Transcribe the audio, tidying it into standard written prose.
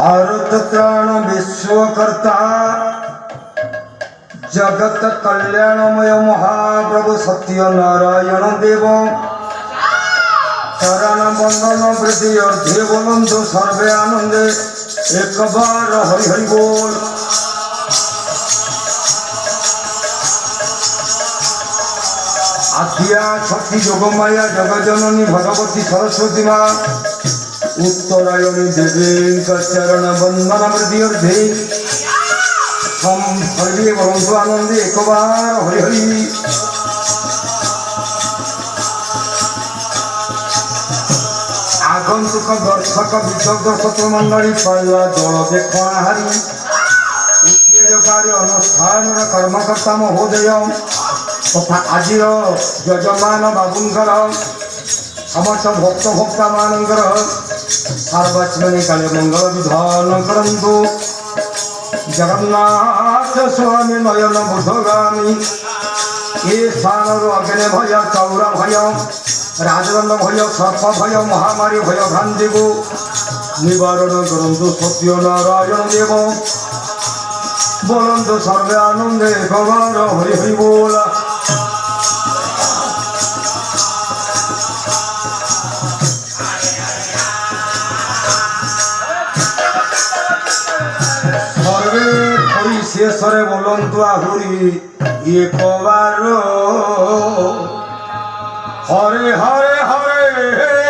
आरुत त्राण विश्वकर्ता जगत कल्याणमय महाप्रभु सत्य नारायण देव चरण बंदन वृद्धि अर्धे बोलंतु सर्वे आनंदे एक बार हरि हरि बोल। आद्या शक्ति जोगमाया जगजननी भगवती सरस्वती माँ उत्तरायणी देवी चरण बंदन वृद्धि अर्धे हम हरि बोलंतु आनंदे एक बार हरि हरि। आगंतुक दर्शक विशब्द मंडली पाइला दल देखाहारी उत्तेजकारी अनुष्ठान कर्मकर्ता महोदय तथा आज यजमान बाबूंकर समस्त भक्त भक्ता मानकर सार्वजनिक काले मंगल विधान करंतु। जगन्नाथ स्वामी नयन बुधगामी ये स्थान अग्नि भय चौरा भय राजदंड भय सर्प भय महामारी भय भ्रांति को निवारण करंतु सत्य नारायण देव बोलंतु सर्वे आनंदे गवार हरि हरि बोल। सर्वे परिशेषरे बोलंतु आहुरी एक बार हरे हरे हरे